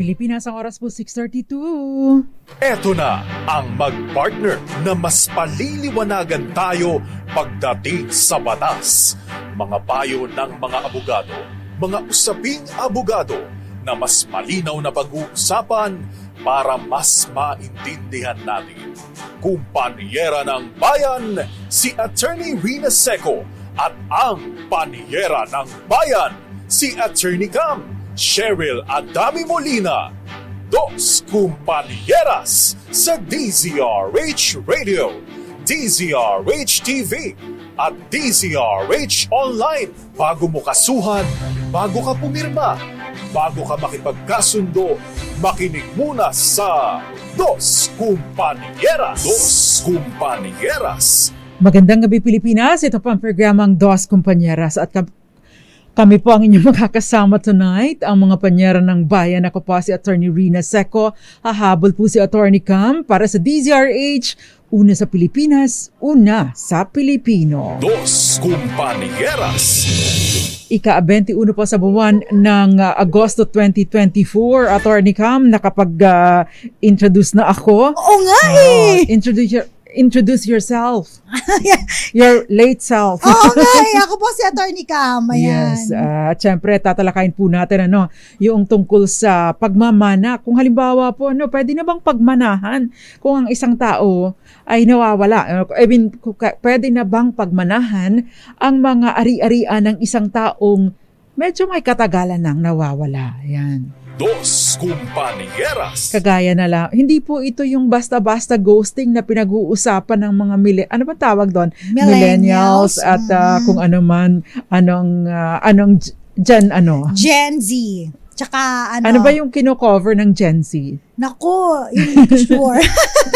Pilipinas, ang oras po 6:32. Eto na ang mag-partner na mas paliliwanagan tayo pagdating sa batas. Mga payo ng mga abogado, mga usaping abogado na mas malinaw na pag-uusapan para mas maintindihan natin. Kumpanyera ng Bayan, si Attorney Rina Seco at ang Panyera ng Bayan, si Attorney Cam Cheryl Adami Molina. Dos Kumpanieras sa DZRH Radio, DZRH TV at DZRH Online. Bago mo kasuhan, bago ka pumirma, bago ka makipagkasundo, makinig muna sa Dos Kumpanieras. Dos Kumpanieras. Magandang gabi, Pilipinas. Ito po ang programang Dos Kumpanieras at kami po ang inyong makakasama tonight, ang mga panyera ng bayan. Ako po si Attorney Rina Seco. Hahabol po si Attorney Cam para sa DZRH. Una sa Pilipinas, una sa Pilipino. Dos Kumpanieras. Ika-21 po sa buwan ng Agosto 2024. Attorney Cam, nakapag-introduce na ako. Oo nga eh! Introduce yourself. Your late self. Oo nga eh. Ako po si Attorney Cam. Ayan. Yes. At syempre, tatalakayin po natin yung tungkol sa pagmamana. Kung halimbawa po, pwede na bang pagmanahan kung ang isang tao ay nawawala? Pwede na bang pagmanahan ang mga ari-arian ng isang taong medyo may katagalan nang nawawala? Ayan. Dos Kumpanieras. Kagaya na lang, hindi po ito yung basta-basta ghosting na pinag-uusapan ng mga ano ba tawag doon? Millennials at kung ano man, anong Gen Z. Tsaka Ano ba yung kino-cover ng Gen Z? Naku, hindi ko sure.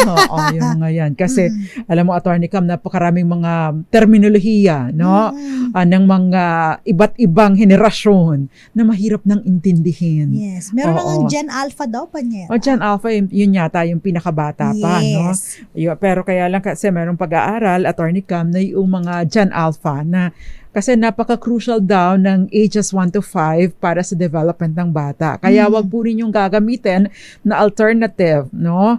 Oo, yun nga yan. Kasi, alam mo, Attorney Cam, napakaraming mga terminolohiya, ng mga iba't ibang henerasyon na mahirap nang intindihin. Yes. Meron ng Gen Alpha daw, Panyera. Gen Alpha, yun yata yung pinakabata pa, no? Pero kaya lang kasi merong pag-aaral, Attorney Cam, na yung mga Gen Alpha na kasi napaka-crucial daw ng ages 1 to 5 para sa development ng bata. Kaya wag po ninyong gagamitin na alternative, na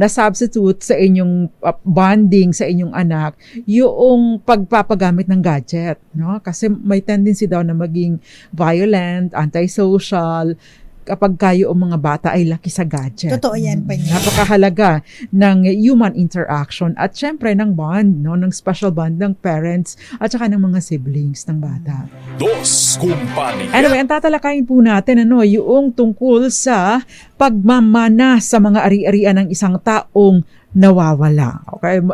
substitute sa inyong bonding sa inyong anak, yung pagpapagamit ng gadget, Kasi may tendency daw na maging violent, antisocial, kapag kayo o mga bata ay laki sa gadget. Totoo yan, Panyera. Napakahalaga ng human interaction at syempre ng bond, ng special bond ng parents at saka ng mga siblings ng bata. Dos Kumpanieras. Anyway, ang tatalakayin po natin, yung tungkol sa pagmamana sa mga ari-arian ng isang taong nawawala. Okay?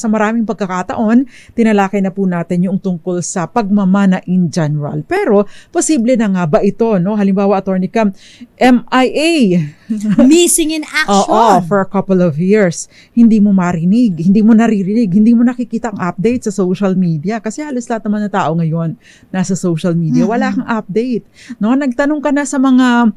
Sa maraming pagkakataon, tinalakay na po natin yung tungkol sa pagmamana in general. Pero, posible na nga ba ito? Halimbawa, Attorney Cam, MIA. Missing in action. Oo, for a couple of years. Hindi mo marinig, hindi mo naririnig, hindi mo nakikita ang update sa social media. Kasi halos lahat naman na tao ngayon nasa social media. Wala kang update. Nagtanong ka na sa mga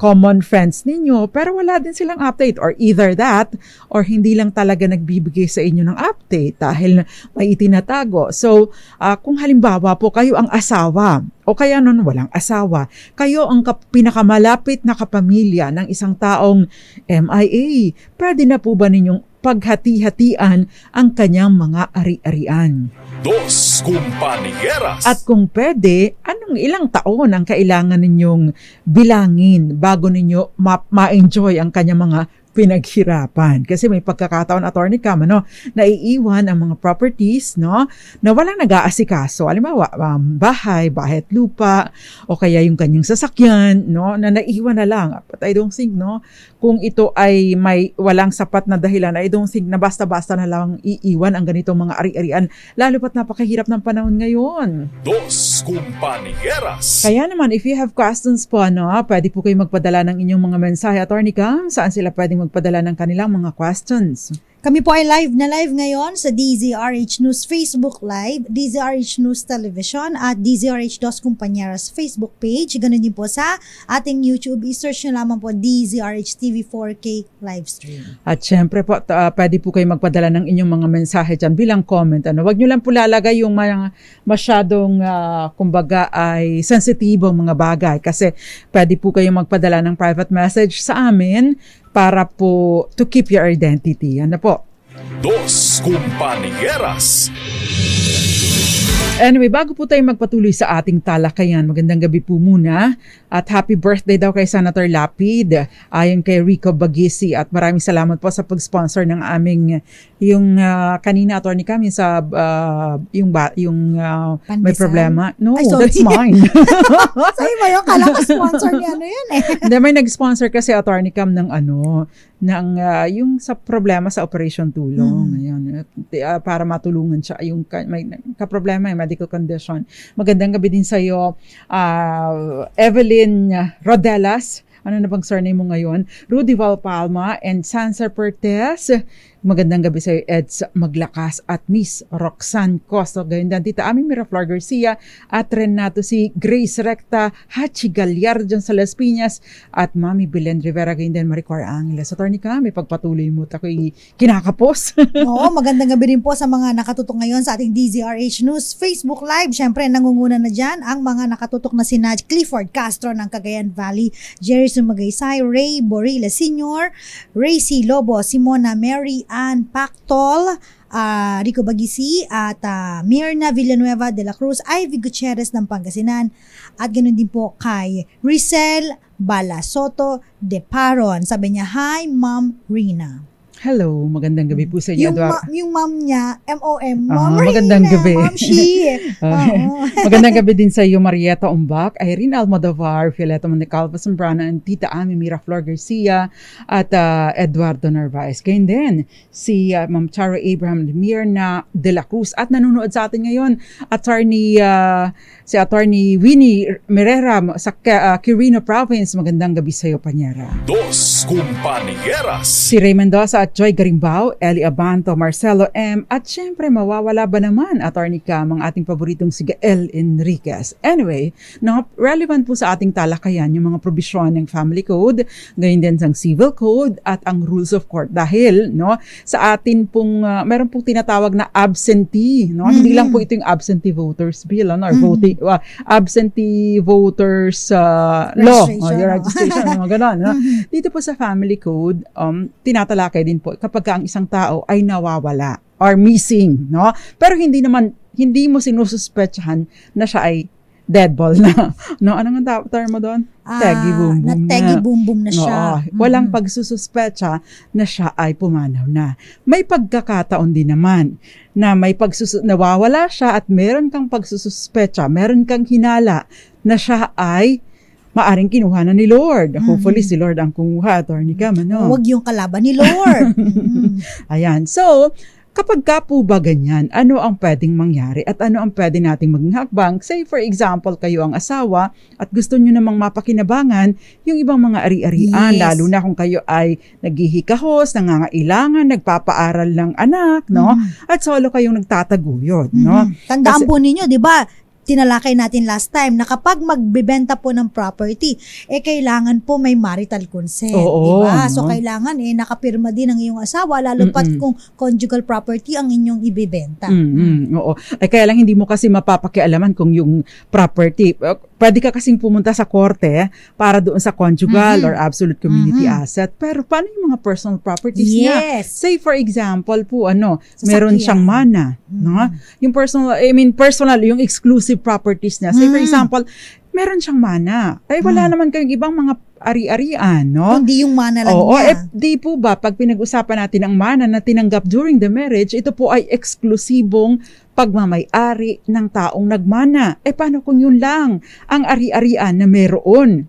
common friends ninyo, pero wala din silang update, or either that or hindi lang talaga nagbibigay sa inyo ng update dahil may itinatago. So, kung halimbawa po kayo ang asawa o kaya walang asawa, kayo ang pinakamalapit na kapamilya ng isang taong MIA, pwede na po ba ninyong paghati-hatian ang kanyang mga ari-arian? Dos Kumpanieras. At kung pwede, ilang taon ang kailangan ninyong bilangin bago ninyo ma-enjoy ang kanyang mga pinaghirapan? Kasi may pagkakataon, Attorney Cam, naiiwan ang mga properties, na walang nag-aasikaso. Halimbawa, bahay at lupa, o kaya yung kanyang sasakyan, na naiiwan na lang. But I don't think, kung ito ay may walang sapat na dahilan, I don't think na basta-basta na lang iiwan ang ganitong mga ari-arian, lalo pat napakahirap ng panahon ngayon. Dos Kumpanieras. Kaya naman, if you have questions po, pwede po kayo magpadala ng inyong mga mensahe, Attorney Cam, saan sila pwedeng magpadala ng kanilang mga questions? Kami po ay live ngayon sa DZRH News Facebook Live, DZRH News Television at DZRH Dos Compañeras Facebook page. Ganun din po sa ating YouTube. I-search nyo lamang po DZRH TV 4K livestream. At syempre po, pwede po kayo magpadala ng inyong mga mensahe dyan bilang comment. Huwag nyo lang po lalagay yung mga masyadong, kumbaga, ay sensitibong mga bagay. Kasi pwede po kayo magpadala ng private message sa amin para po to keep your identity. Ano po? Dos Compañeras. Anyway, bago po tayo magpatuloy sa ating talakayan, magandang gabi po muna at happy birthday daw kay Senator Lapid ayon kay Rico Bagisi at maraming salamat po sa pag-sponsor ng aming yung kanina attorney kami sa may Pandesal? problema. No, Ay, sorry. that's mine. Sa'yo ba yun? Kala ko sponsor niya yun eh. Hindi, may nag-sponsor kasi attorney Cam ng yung sa problema sa Operation Tulong. Ayun, para matulungan siya yung may kaproblema, yung medical condition. Magandang gabi din sa iyo, Evelyn Rodelas. Ano na bang surname mo ngayon? Rudy Valpalma and Sansa Pertes. Magandang gabi sa iyo, Eds Maglakas at Miss Roxanne Costo. Gayun din, Tita Ami Miraflor Garcia at Renato si Grace Recta, Hachi Galliard dyan sa Las Piñas at Mami Belen Rivera, gayun din Maricor Angeles. Attorney ka, may pagpatuloy mo tako'y kinakapos. Oo, magandang gabi rin po sa mga nakatutok ngayon sa ating DZRH News Facebook Live. Siyempre, nangunguna na dyan ang mga nakatutok na sina Clifford Castro ng Cagayan Valley, Jerry Sumagaysay, Ray Borilla Sr., Ray C. Lobo, Simona Mary Ann Pactol, Rico Bagisi at Mirna Villanueva de la Cruz, Ivy Gutierrez ng Pangasinan at ganoon din po kay Rizal Balasoto de Paron. Sabi niya, "Hi Ma'am Rina." Hello, magandang gabi po sa inyo. Yung ma'am niya, M.O.M. Ma'am Rina. Magandang gabi. Ma'am She. Oo. Magandang gabi din sa iyo, Marieta Umbak, Irene Almodovar, Fioleta Monicalva Zambrana, and Tita Ami Miraflor Garcia, at Eduardo Narvaez. Gayun din, si Ma'am Charo Abraham Mirna de la Cruz. At nanonood sa atin ngayon, si Attorney Winnie Merera sa Quirino Province. Magandang gabi sa iyo, Panyera. Dos Compañeras. Si Ray Mendoza at Joy Garimbao, Eli Abanto, Marcelo M. At syempre, mawawala ba naman, Attorney Cam, ang ating paboritong si Gael Enriquez. Anyway, relevant po sa ating talakayan yung mga probisyon ng Family Code, gayon din ang Civil Code at ang Rules of Court. Dahil sa atin pong, meron pong tinatawag na absentee. Hindi lang po ito yung absentee voters bill, or absentee voters law, your registration, mga ganon. Dito po sa Family Code, tinatalakay din po kapag ang isang tao ay nawawala or missing, pero hindi mo sinususpetsahan na siya ay deadball na. Anong term mo doon? Tegi-boom-boom na siya. Walang pagsususpetsa na siya ay pumanaw na. May pagkakataon din naman na nawawala siya at meron kang pagsususpetsa, meron kang hinala na siya ay maaring kinuha na ni Lord. Hopefully si Lord ang kumuha, Attorney Cam. Huwag yung kalaban ni Lord. Ayan. So, kapag ka po ba ganyan, ano ang pwedeng mangyari at ano ang pwede nating maging hakbang? Say for example, kayo ang asawa at gusto nyo namang mapakinabangan yung ibang mga ari-arian, Yes. lalo na kung kayo ay naghihikahos, nangangailangan, nagpapaaral ng anak, at solo kayong nagtataguyod, Tandaan Kasi- po ninyo, di ba? Tinalakay natin last time na kapag magbebenta po ng property, kailangan po may marital consent, Oo, diba? So, kailangan nakapirma din ang iyong asawa, lalo pat kung conjugal property ang inyong ibebenta. Oo. Kaya lang hindi mo kasi mapapakialaman kung yung property, pwede ka kasing pumunta sa korte para doon sa conjugal or absolute community asset. Pero paano yung mga personal properties niya? Yes. Say for example po, Sasakyan. meron siyang mana. Yung personal, yung exclusive properties niya. Say for example, meron siyang mana. Wala naman kayong ibang mga ari-arian, Kundi yung mana lang Oo, niya. di po ba, pag pinag-usapan natin ang mana na tinanggap during the marriage, ito po ay eksklusibong pagmamay-ari ng taong nagmana. Paano kung yun lang ang ari-arian na meron,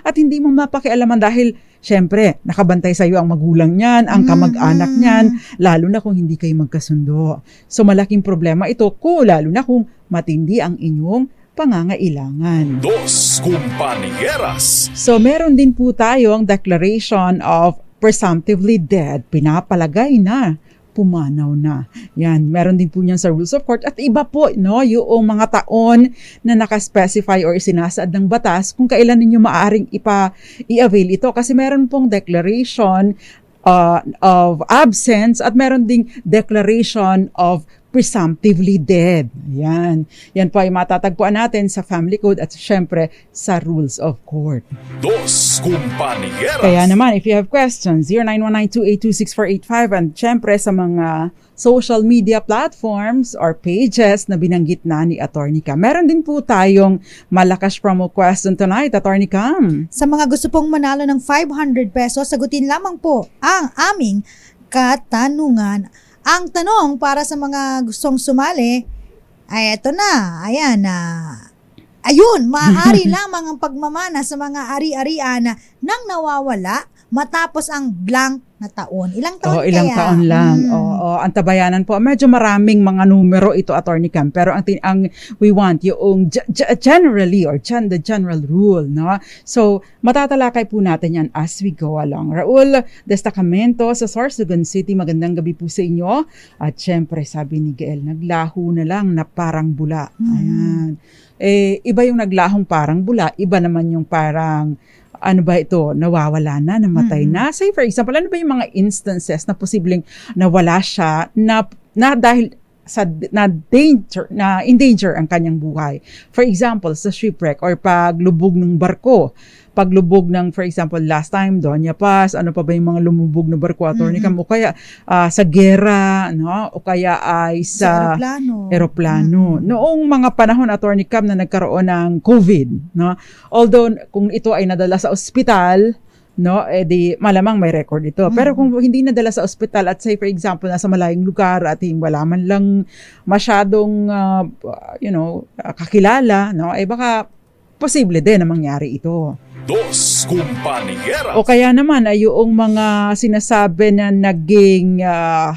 At hindi mo mapakialaman dahil, syempre, nakabantay sa iyo ang magulang niyan, ang kamag-anak niyan, lalo na kung hindi kayo magkasundo. So, malaking problema ito lalo na kung matindi ang inyong pangangailangan. Dos Compañeras. So, meron din po tayong declaration of presumptively dead. Pinapalagay na pumanaw na. Yan, meron din po niyan sa rules of court at iba po, no, yung mga taon na nakaspecify or sinasaad ng batas kung kailan ninyo maaaring i-avail ito kasi meron pong declaration of absence at meron ding declaration of presumptively dead. Yan. Yan po ay matatagpuan natin sa Family Code at syempre sa Rules of Court. Dos Compañeras. Kaya naman, if you have questions, 0919-282-6485 and syempre sa mga social media platforms or pages na binanggit na ni Attorney Cam. Meron din po tayong malakas promo question tonight, Attorney Cam. Sa mga gusto pong manalo ng 500 pesos, sagutin lamang po ang aming katanungan. Ang tanong para sa mga gustong sumali ay eto na. Ayan na. Ayun, maaari lamang ang pagmamana sa mga ari-arian nang nawawala matapos ang blank na taon. Ilang taon kaya? Ilang taon lang. Oo, ang tabayanan po. Medyo maraming mga numero ito, Attorney Cam. Pero ang we want yung generally or the general rule, no? So, matatalakay po natin yan as we go along. Raul Destacamento sa Sorsogon City, magandang gabi po sa inyo. At syempre, sabi ni Gael, naglaho na lang na parang bula. Ayan. Iba yung naglahong parang bula, iba naman yung parang ano ba ito, nawawala na, namatay na. Say for example, ano ba yung mga instances na posibleng nawala siya na dahil sa in danger ang kanyang buhay. For example, sa shipwreck or paglubog ng barko. Paglubog ng, for example, last time, Doña Paz, ano pa ba yung mga lumubog na barko, Attorney Cam, o kaya sa gera, no? O kaya ay sa eroplano. Noong mga panahon, Attorney Cam, na nagkaroon ng COVID, no? Although, kung ito ay nadala sa ospital, no, di malamang may record ito. Pero kung hindi nadala sa ospital at say for example nasa malayong lugar at wala man lang masyadong kakilala, no, baka posible din na mangyari ito. Dos Compañeras. O kaya naman ay yung mga sinasabi na naging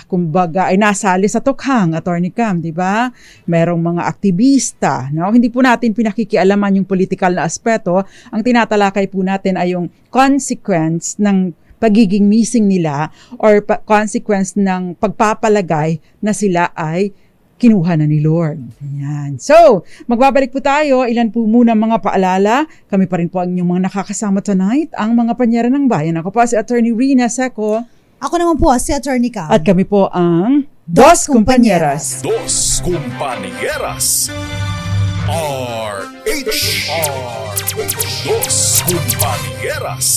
kumbaga ay nasali sa tukhang, Attorney Cam, di ba? Merong mga aktivista, no? Hindi po natin pinakikialaman yung political na aspeto. Ang tinatalakay po natin ay yung consequence ng pagiging missing nila or consequence ng pagpapalagay na sila ay kinuha na ni Lord. Ayan. So, magbabalik po tayo. Ilan po muna mga paalala. Kami pa rin po ang inyong mga nakakasama tonight, ang mga panyera ng bayan. Ako po si Attorney Rina Seco. Ako naman po si Attorney Cam. At kami po ang Dos Compañeras. Dos Compañeras. Dos Compañeras.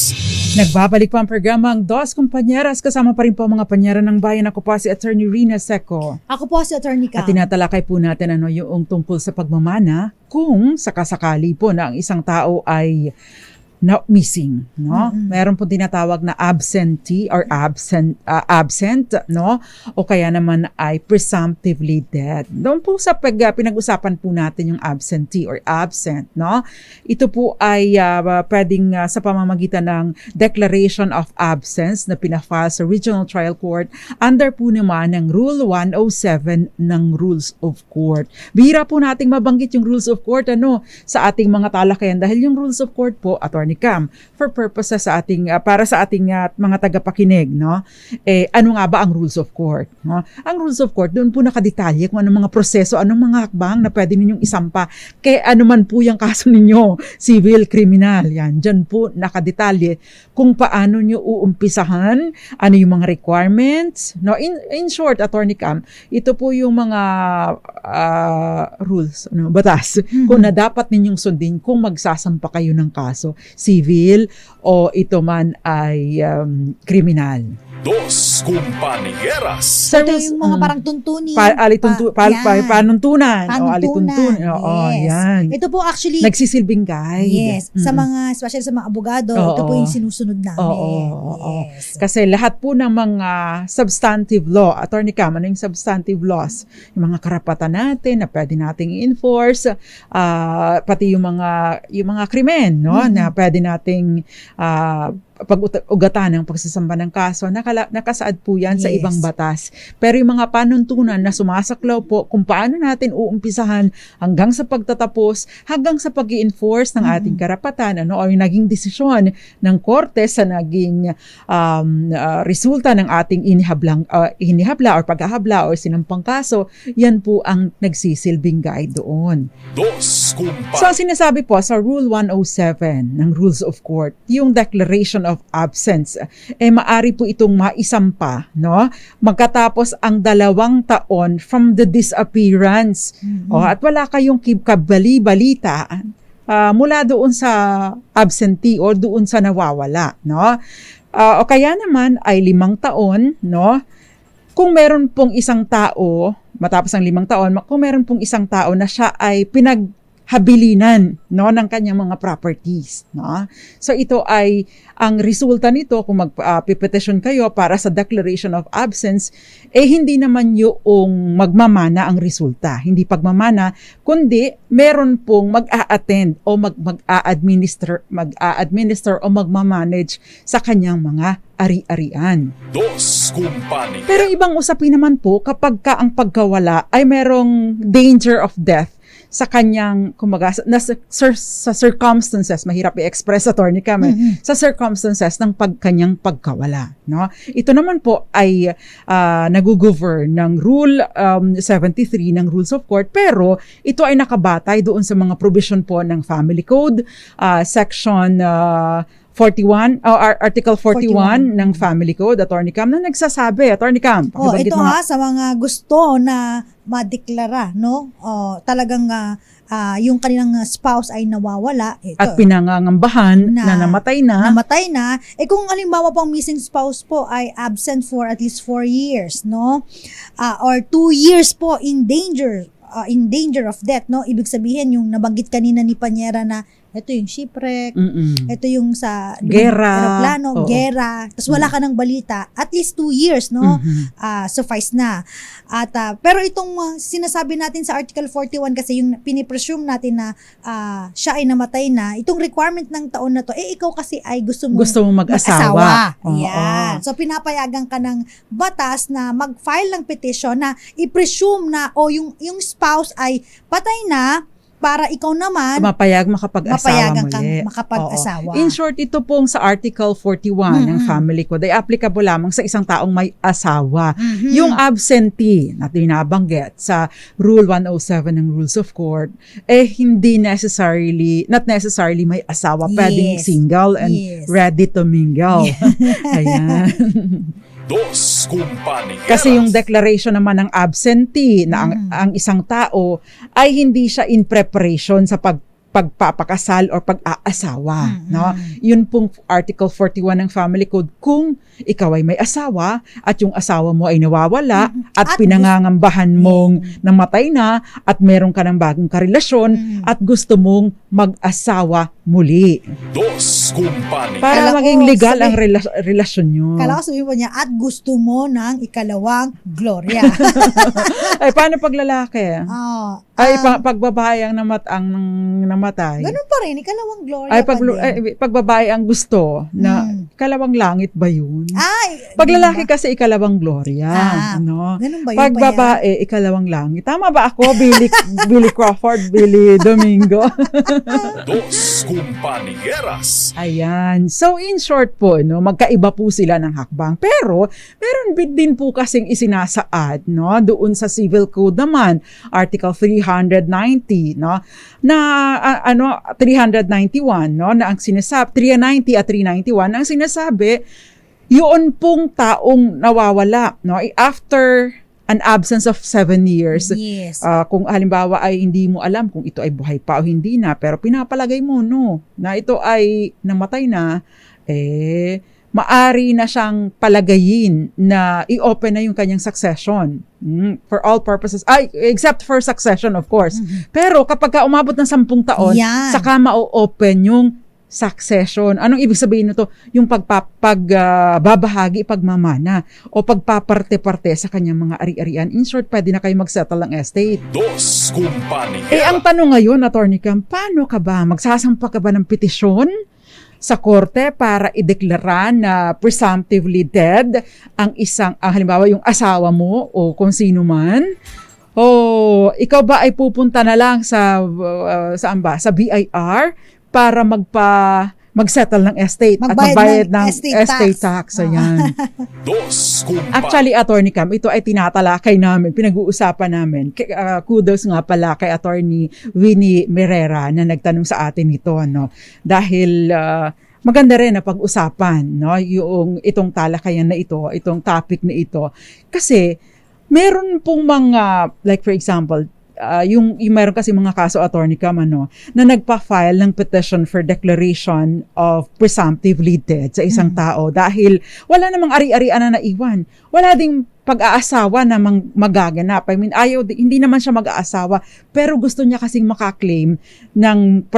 Nagbabalik po ang programang Dos Compañeras. Kasama pa rin po ang mga panyera ng bayan. Ako po si Attorney Rina Seco. Ako po si Attorney Cam. At tinatalakay po natin yung tungkol sa pagmamana kung sakasakali po na ang isang tao ay missing, no? Meron po tinatawag na absentee or absent, no? O kaya naman ay presumptively dead. Doon po sa pinag-usapan po natin yung absentee or absent, no? Ito po ay pwedeng sa pamamagitan ng declaration of absence na pinafile sa Regional Trial Court under po naman ng Rule 107 ng Rules of Court. Bihira po nating mabanggit yung Rules of Court sa ating mga talakayan dahil yung Rules of Court po, Attorney Cam, for purposes sa ating para sa ating mga tagapakinig, no? Ano nga ba ang Rules of Court, no? Ang Rules of Court doon po nakadetalye kung anong mga proseso, anong mga hakbang na pwede ninyong isampa kay ano man po yung kaso ninyo, civil, criminal, yan. Diyan po nakadetalye kung paano nyo uumpisahan, ano yung mga requirements, no? In short, Attorney Cam, ito po yung mga rules, batas, kung na dapat ninyong sundin kung magsasampa kayo ng kaso, civil o ito man ay kriminal. Dos Compañeras. So, ito yung mga parang tuntunin. Panuntunan. Panuntunan. Yes. Yan. Ito po actually Nagsisilbing guide. Yes. Sa mga, especially sa mga abogado, ito po yung sinusunod namin. Yes. Kasi lahat po ng mga substantive law, Attorney Cam, ano yung substantive laws? Yung mga karapatan natin na pwede nating i-enforce, pati yung mga krimen, no? Na pwede nating pag-ugatan ng pagsasamba ng kaso, nakasaad po yan sa Yes. ibang batas. Pero yung mga panuntunan na sumasaklaw po kung paano natin uumpisahan hanggang sa pagtatapos, hanggang sa pag-i-enforce ng ating karapatan, o yung naging desisyon ng korte sa naging resulta ng ating inihabla or paghahabla o sinampang kaso, yan po ang nagsisilbing guide doon. Dos So, ang sinasabi po sa Rule 107 ng Rules of Court, yung Declaration of Absence, maari po itong maisampa, no? Magkatapos ang 2 taon from the disappearance. At wala kayong kabali-balita mula doon sa absentee o doon sa nawawala, no? O kaya naman ay 5 taon, no? Kung meron pong isang tao, matapos ang 5 taon, kung meron pong isang tao na siya ay habilinan, no, ng kanyang mga properties, no? So ito ay ang resulta nito kung magpipetition kayo para sa declaration of absence, hindi naman yung magmamana ang resulta, hindi pagmamana, kundi meron pong mag-a-attend o mag-a-administer o magmamanage sa kanyang mga ari-arian. Dos Kumpanya. Pero ibang usapin naman po kapag ang pagkawala ay merong danger of death sa kanyang, kumaga, sa circumstances, mahirap i-express, Attorney Cam, sa circumstances ng kanyang pagkawala. No? Ito naman po ay nag-govern ng Rule 73 ng Rules of Court, pero ito ay nakabatay doon sa mga provision po ng Family Code, Section 41, Article 41 ng Family Code, Attorney Cam, na nagsasabi, Attorney Cam, ito sa mga gusto na madeklara, no? Talagang yung kanilang spouse ay nawawala. Ito, at pinangangambahan na namatay na. Kung halimbawa pang missing spouse po ay absent for at least 4 years, no? Or 2 years po in danger of death, no? Ibig sabihin yung nabanggit kanina ni Panyera na ito yung shipwreck, ito yung sa aeroplano, gera, tapos wala ka ng balita, at least 2 years, no? Suffice na. At pero itong sinasabi natin sa Article 41 kasi yung pinipresume natin na siya ay namatay na, itong requirement ng taon na to, ikaw kasi ay gusto mo mag-asawa. Yan. So pinapayagan ka ng batas na mag-file ng petition na i-presume na yung spouse ay patay na, para ikaw naman mapayagan kang makapag-asawa. In short, ito pong sa Article 41 ng Family Code ay applicable lamang sa isang taong may asawa. Yung absentee na binabanggit sa Rule 107 ng Rules of Court, not necessarily may asawa, pwedeng single and ready to mingle. Ayan. Dos Kumpanya. Kasi yung declaration naman ng absentee na ang isang tao ay hindi siya in preparation sa pagpapakasal or pag-aasawa, no? Yun pong Article 41 ng Family Code, kung ikaw ay may asawa at yung asawa mo ay nawawala at pinangangambahan mong namatay na at meron ka ng bagong karelasyon at gusto mong mag-asawa muli. Dos Kumpanya. Para maging legal ang relasyon nyo. Kala ko sabihin po niya, at gusto mo ng ikalawang Gloria. Ay, paano pag lalaki? Pag babae ang namatay. Ganun pa rin, ikalawang Gloria ay, pag babae ang gusto na ikalawang langit ba yun? Pag lalaki kasi ikalawang Gloria. Ganun ba yun? Pag babae, ikalawang langit. Tama ba ako? Billy Crawford, Billy Domingo. Dos Kumpanieras. Ayan. So, in short po, no, magkaiba po sila ng hakbang. Pero, meron din po kasing isinasaad, no, doon sa Civil Code naman, Article 390, no, na 391, no, na ang sinasabi, 390 at 391, ang sinasabi, yun pong taong nawawala, no, after an absence of 7 years. Yes. Kung halimbawa ay hindi mo alam kung ito ay buhay pa o hindi na, pero pinapalagay mo, no, na ito ay namatay na, maari na siyang palagayin na i-open na yung kanyang succession. For all purposes. Except for succession, of course. Pero kapag umabot ng 10 taon, saka ma-open yung succession. Anong ibig sabihin nito? Yung pagbabahagi, pagmamana, o pagpaparte-parte sa kanyang mga ari-arian. In short, pwede na kayo mag-settle ng estate. Dos Kumpanya. Ang tanong ngayon, Attorney Cam, paano ka ba? Magsasampa ka ba ng petisyon sa korte para ideklara na presumptively dead ang halimbawa yung asawa mo o kung sino man, ikaw ba ay pupunta na lang saan ba? Sa BIR para mag-settle ng estate at magbayad ng estate tax. Ayan. Dos Kumpani. Actually, Attorney Cam, ito ay tinatalakay namin, pinag-uusapan namin. Kudos nga pala kay Attorney Winnie Merera na nagtanong sa atin ito, no? Dahil maganda rin na pag-usapan, no? Yung itong talakayan na ito, itong topic na ito. Kasi meron pong mga, like for example, yung meron kasi mga kaso, Attorney Cam, na nagpa-file ng petition for declaration of presumptively dead sa isang tao dahil wala namang ari-arian na naiwan. Wala ding pag-aasawa na magaganap. I mean, hindi naman siya mag-aasawa, pero gusto niya kasing makaklaim ng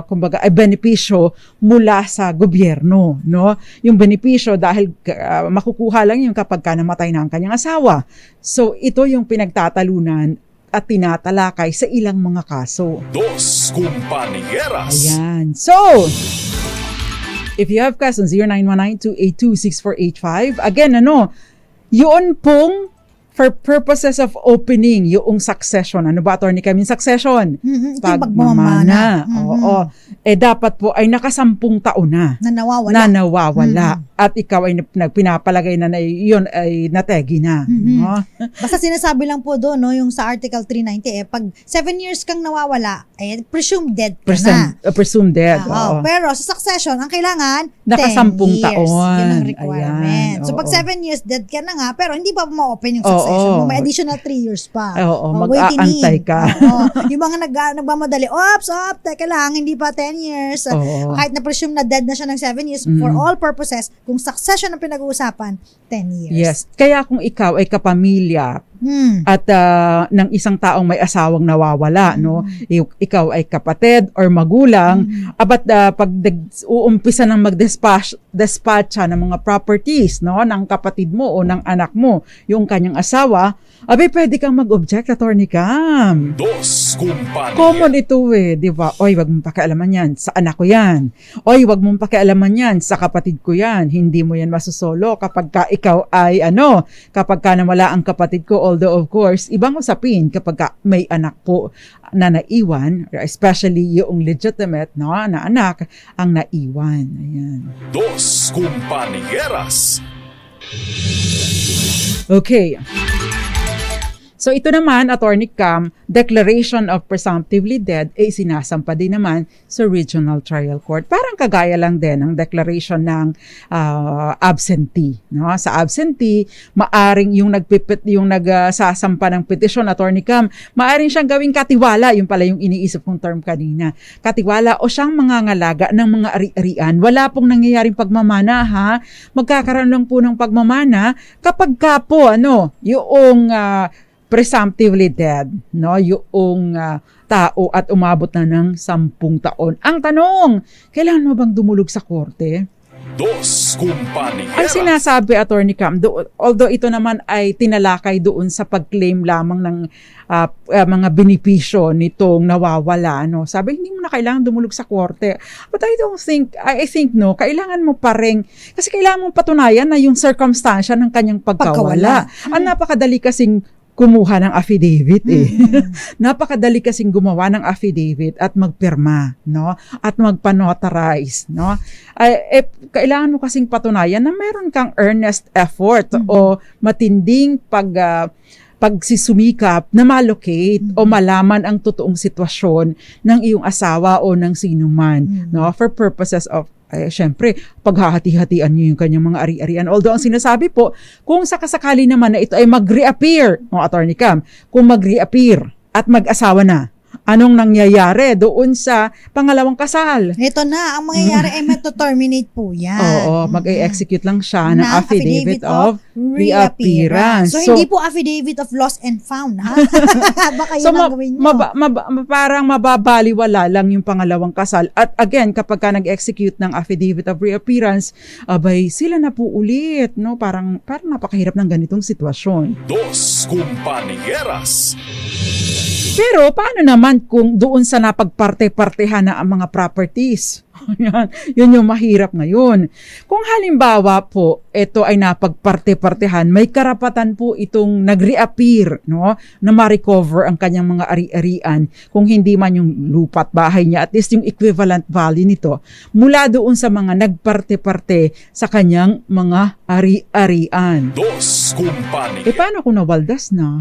kumbaga, ay benepisyo mula sa gobyerno, no? Yung benepisyo dahil makukuha lang yung kapag namatay na ang kanyang asawa. So, ito yung pinagtatalunan at tinatalakay sa ilang mga kaso. Dos Kumpanieras. Ayan. So, if you have questions, 0919-282-6485. Again, yun pong for purposes of opening yung succession. Ano ba, Attorney Cam? Yung succession. Ito yung pagmamana. Oo. Dapat po ay nakasampung taon na. Na nawawala. At ikaw ay pinapalagay na yun ay nategi na. No? Basta sinasabi lang po doon, no, yung sa Article 390, pag 7 years kang nawawala, presumed dead ka na. Presumed dead. Oo. Pero sa succession, ang kailangan, nakasampung 10 years. taon. Yun ang requirement. Ayan. So pag 7 years dead ka na nga, pero hindi pa ma-open yung succession. May additional 3 years pa. Mag-aantay ka. Yung mga nagmamadali, teka lang, hindi pa 10 years. Kahit na-presume na dead na siya ng 7 years, for all purposes, kung succession ang pinag-uusapan, 10 years. Yes. Kaya kung ikaw ay kapamilya at ng isang taong may asawang nawawala, no? Ikaw ay kapatid or magulang, pag uumpisa ng mag-dispatcha ng mga properties, no, ng kapatid mo o ng anak mo, yung kanyang asawa, pwede kang mag-object, Attorney Cam. Dos Kumpani. Common ito di ba? Oy, wag mong pakialaman yan. Sa anak ko yan. Oy, wag mong pakialaman yan. Sa kapatid ko yan. Hindi mo yan masusolo kapag ikaw ay kapag nawala ang kapatid ko. Although, of course, ibang usapin kapag may anak po na naiwan, especially yung legitimate na anak ang naiwan. Ayan. Dos Kumpanieras. Okay. So ito naman, Attorney Cam, declaration of presumptively dead ay sinasampa din naman sa Regional Trial Court. Parang kagaya lang din ng declaration ng absentee. No? Sa absentee, maaring yung nagsasampa ng petition, Attorney Cam, maaring siyang gawing katiwala. Yung pala yung iniisip kong term kanina. Katiwala o siyang mangangalaga ng mga ari-arian. Wala pong nangyayaring pagmamana, ha? Magkakaroon lang po ng pagmamana kapag ka po, yung presumptively dead, no? Yung tao at umabot na ng 10 taon. Ang tanong, kailangan mo bang dumulog sa korte? Dos Kumpanieras. Ang sinasabi, Attorney Cam, although ito naman ay tinalakay doon sa pag-claim lamang ng mga benepisyo nitong nawawala, sabi, hindi mo na kailangan dumulog sa korte. But I think kailangan mo pa rin, kasi kailangan mong patunayan na yung circumstansya ng kanyang pagkawala. Ang napakadali kasing kumuha ng affidavit Napakadali kasing gumawa ng affidavit at magpirma, no? At magpa-notarize, no? Kailangan mo kasing patunayan na meron kang earnest effort o matinding pagsusumikap na malocate o malaman ang totoong sitwasyon ng iyong asawa o ng sinuman, no? For purposes of syempre, paghahati-hatian nyo yung kanyang mga ari-arian. Although, ang sinasabi po, kung sakasakali naman na ito ay mag-reappear, Attorney Cam, kung mag-reappear at mag-asawa na, anong nangyayari doon sa pangalawang kasal? Ito na, ang mangyayari ay terminate po yan. Oo, mag-execute lang siya ng affidavit of reappearance. So, hindi po affidavit of lost and found, ha? Baka yun ang gawin nyo. Parang mababaliwala lang yung pangalawang kasal. At again, kapag ka nag-execute ng affidavit of reappearance, sila na po ulit, no? Parang napakahirap ng ganitong sitwasyon. Dos Kumpanieras. Pero paano naman kung doon sa napagparte-partehan na ang mga properties? Yan, yun yung mahirap ngayon. Kung halimbawa po, ito ay napagparte-partehan, may karapatan po itong nag-reappear, no, na ma-recover ang kanyang mga ari-arian, kung hindi man yung lupa at bahay niya, at least yung equivalent value nito, mula doon sa mga nagparte-parte sa kanyang mga ari-arian. Dos Kumpanya. Paano kung nawaldas na?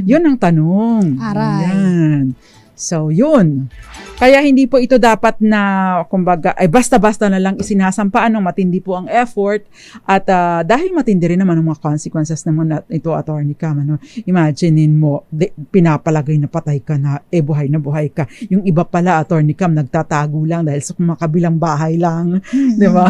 Yun ang tanong. Aray. Yan. So, yun. Kaya hindi po ito dapat na, kumbaga, ay basta-basta na lang isinasampaan ng matindi po ang effort. At dahil matindi rin naman ang mga consequences naman ito, Attorney Cam, ano, imaginein mo, pinapalagay na patay ka na, buhay na buhay ka. Yung iba pala, Attorney Cam, nagtatago lang dahil sa makabilang bahay lang. Di ba?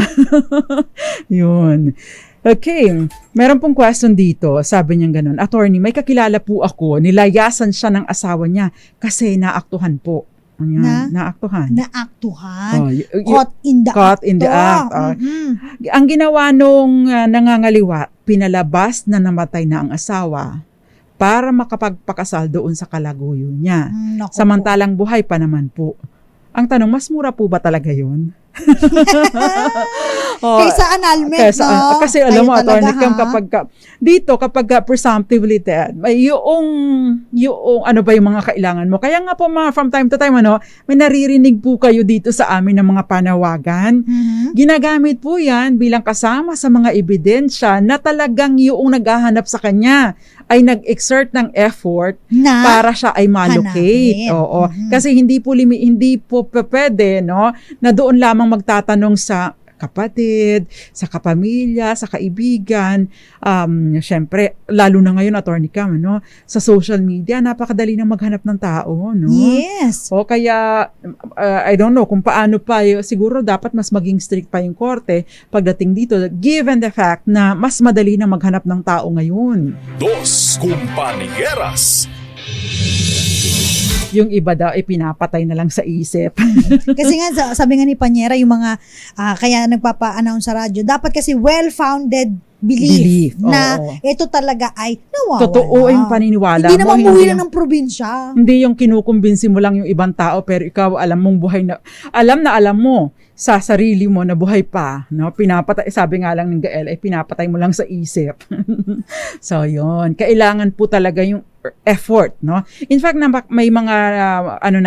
Yun. Okay, meron pong question dito, sabi niya ganun, Attorney, may kakilala po ako, nilayasan siya ng asawa niya kasi naaktuhan po. Naaktuhan. Naaktuhan. Oh, Caught in the caught act. in the act. Ang ginawa nung nangangaliwa, pinalabas na namatay na ang asawa para makapagpakasal doon sa kalaguyo niya. Naku po. Samantalang buhay pa naman po. Ang tanong, mas mura po ba talaga yun? Kaysa annulment, no? Kasi alam mo, Kayo Attorney talaga, Cam, kapag presumptively dead, may yung ano ba yung mga kailangan mo. Kaya nga po from time to time, ano, may naririnig po kayo dito sa amin ng mga panawagan. Ginagamit po yan bilang kasama sa mga ebidensya na talagang yung naghahanap sa kanya ay nag-exert ng effort na para siya ay malocate. hanapin. Oo. Kasi hindi po pwede, no, na doon lamang magtatanong sa kapatid, sa kapamilya, sa kaibigan. Syempre, lalo na ngayon, Attorney Cam, no, sa social media, napakadali na maghanap ng tao, no? Yes. O kaya, I don't know kung paano pa, siguro dapat mas maging strict pa yung korte pagdating dito, given the fact na mas madali na maghanap ng tao ngayon. Dos Kumpanieras. Yung iba daw ay pinapatay na lang sa isip. Kasi nga, sabi nga ni Panyera, yung mga, kaya nagpapa-announce sa radyo, dapat kasi well-founded belief na oo. ito talaga ay nawawala. Totoo yung paniniwala Hindi mo. naman umuwi lang ng probinsya. Hindi yung kinukumbinsi mo lang yung ibang tao pero ikaw alam mong buhay na alam mo sa sarili mo na buhay pa, no? Pinapatay, sabi nga lang ng Gael, ay pinapatay mo lang sa isip. So yun, kailangan po talaga yung effort, no? In fact, may mga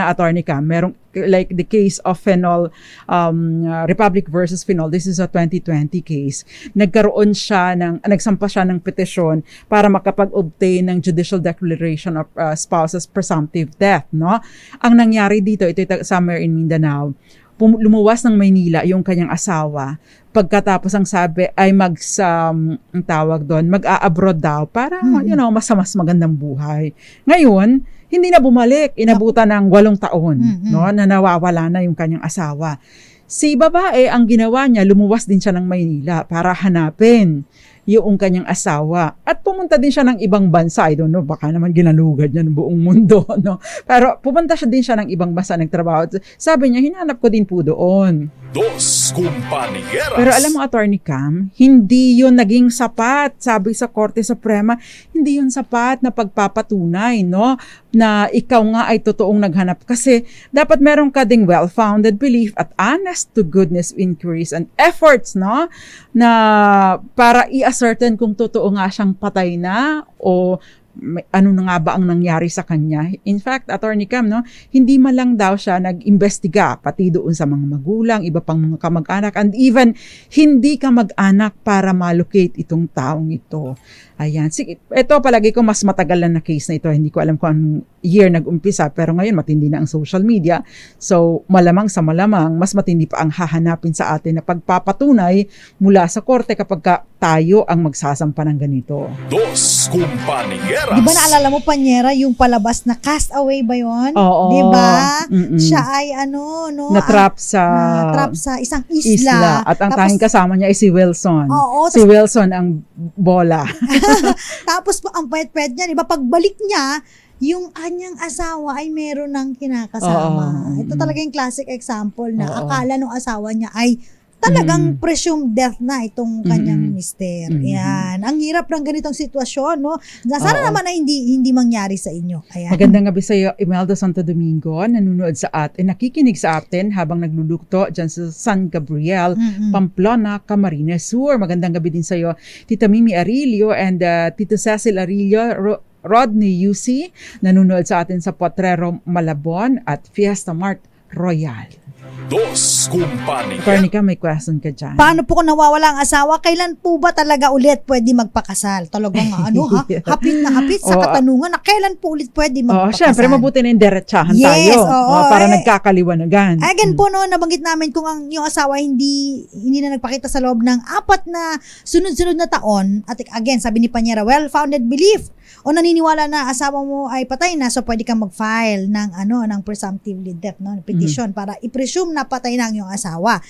Attorney Cam, merong like the case of Phenol, Republic versus Phenol. This is a 2020 case. Nagsampa siya ng petisyon para makapag-obtain ng judicial declaration of spouse's presumptive death, no? Ang nangyari dito, ito somewhere in Mindanao, lumuwas ng Maynila yung kanyang asawa. Pagkatapos ang sabi ay mag-a-abroad daw para, mas magandang buhay. Ngayon, hindi na bumalik. Inabutan ng 8 taon, no, na nawawala na yung kanyang asawa. Si babae, ang ginawa niya, lumuwas din siya ng Maynila para hanapin yung kanyang asawa. At pumunta din siya ng ibang bansa. I don't know, baka naman ginalugad niya ng buong mundo, no? Pero pumunta siya ng ibang bansa, nagtrabaho. Sabi niya, hinanap ko din po doon. Dos Kumpanieras. Pero alam mo, Attorney Cam, hindi yun naging sapat. Sabi sa Korte Suprema, hindi yun sapat na pagpapatunay, no, na ikaw nga ay totoong naghanap. Kasi dapat meron ka ding well-founded belief at honest to goodness inquiries and efforts, no, na para i-ascertain kung totoo nga siyang patay na o ano na nga ba ang nangyari sa kanya. In fact, Attorney Cam, no, hindi man lang daw siya nag-imbestiga pati doon sa mga magulang, iba pang mga kamag-anak, and even hindi kamag-anak para malocate itong taong ito. Ayan. Sige, ito palagi ko mas matagal na case na ito. Hindi ko alam kung anong year nag-umpisa, pero ngayon matindi na ang social media. So, malamang mas matindi pa ang hahanapin sa atin na pagpapatunay mula sa korte kapag tayo ang magsasampa ng ganito. Dos Kumpanieras. Di ba naalala mo, Panyera, yung palabas na Castaway ba yun? Oo. Di ba? Mm-mm. Siya ay Na-trap sa isang isla. At ang Tapos, tanging kasama niya ay si Wilson. Oo, Si Wilson ang bola. tapos po, ang pwet-pwet niya, di ba? Pagbalik niya, yung anyang asawa ay meron ng kinakasama. Oo. Ito talaga yung classic example na Oo. akala ng asawa niya ay talagang presumed death na itong kanyang mister. Mhm. Yan. Ang hirap ng ganitong sitwasyon, no? Sana Oo. naman na hindi mangyari sa inyo. Ayan. Magandang gabi sa iyo, Imelda Santo Domingo, nanonood sa atin, nakikinig sa atin habang nagluluto dyan sa San Gabriel, Mm-mm. Pamplona, Camarines Sur. Magandang gabi din sa iyo, Tita Mimi Arilio and Tito Cecil Arilio, Rodney UC, nanonood sa atin sa Potrero, Malabon at Fiesta Mart Royal. Dos Kumpanya. Attorney ka, may question ka dyan. Paano po kung nawawala ang asawa? Kailan po ba talaga ulit pwede magpakasal? Talagang hapit na hapit sa Oo. katanungan na kailan po ulit pwede magpakasal? Syempre, mabuti na yung diretsahan Yes, tayo. oo. Para nagkakaliwanagan. Again po, no, nabanggit namin kung ang yung asawa hindi na nagpakita sa loob ng 4 na sunod-sunod na taon. At again, sabi ni Panyera, well-founded belief o naniniwala na asawa mo ay patay na, so pwede kang mag-file ng presumptively death, no, petition para i-presume na patay na ang iyong asawa.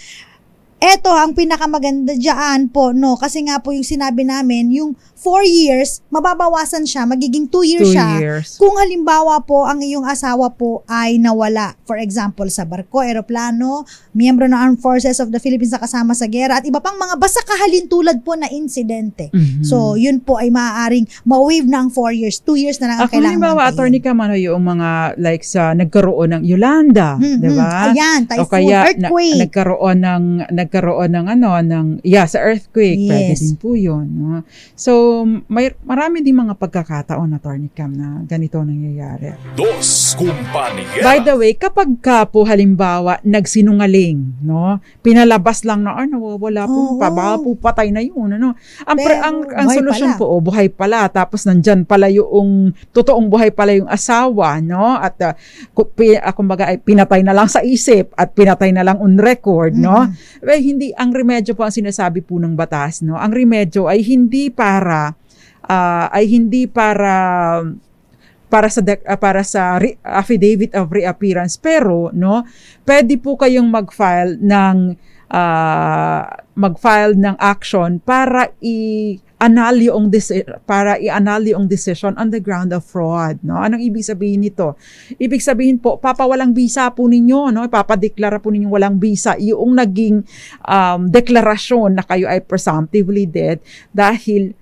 Eto ang pinakamaganda diyan po, no, kasi nga po yung sinabi namin, yung 4 years, mababawasan siya, magiging 2 years 2 siya. years. Kung halimbawa po ang iyong asawa po ay nawala, for example sa barko, eroplano, miyembro ng Armed Forces of the Philippines na kasama sa gera at iba pang mga basta kahalintulad po na insidente. Mhm. So, yun po ay maaaring ma-waive na ang 4 years. 2 years na lang ang Ako kailangan halimbawa, mantayin. attorney ka man, yung mga like sa nagkaroon ng Yolanda, di ba? Ayan, typhoon, O kaya earthquake. nagkaroon ng sa earthquake, Yes. pwede din po 'yun, no? So marami din mga pagkakataon, attorney Cam, na ganito nangyayari. Dos Kumpanya. By the way, kapag ka po halimbawa nagsinungaling, no? Pinalabas lang na nawawala po, Oo. baka po patay na 'yun, ano? Ang Pero ang buhay solusyon pala. po, buhay pala, tapos nandyan pala yung totoong buhay pala yung asawa, no? At kumbaga ay pinatay na lang sa isip at pinatay na lang on record, no? Hindi ang remedyo po ang sinasabi po ng batas, no? Ang remedyo ay hindi para affidavit of reappearance, pero no, pwede po kayong mag-file ng action para i-annul yung decision on the ground of fraud, no? Anong ibig sabihin nito? Ibig sabihin po, papawalang visa po ninyo, no? Papadeklara po ninyo walang visa yung naging deklarasyon na kayo ay presumptively dead dahil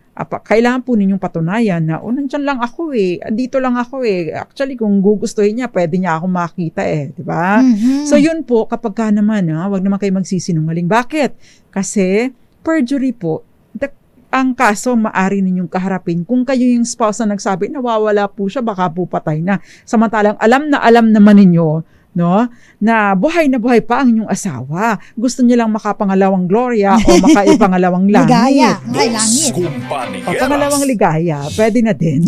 kailangan po ninyong patunayan na nandyan lang ako dito lang ako actually kung gugustuhin niya pwede niya ako makita di ba? So yun po, kapag ka naman wag naman kayo magsisinungaling. Bakit? Kasi perjury po, ang kaso maari ninyong kaharapin kung kayo yung spouse na nagsabi nawawala po siya, baka po patay na, samantalang alam naman ninyo, no, na buhay pa ang inyong asawa. Gusto niyo lang makapangalawang gloria o makaipangalawang langit. Ligaya. Ay, Dos langit. Kumpanya. O pangalawang ligaya, pwede na din.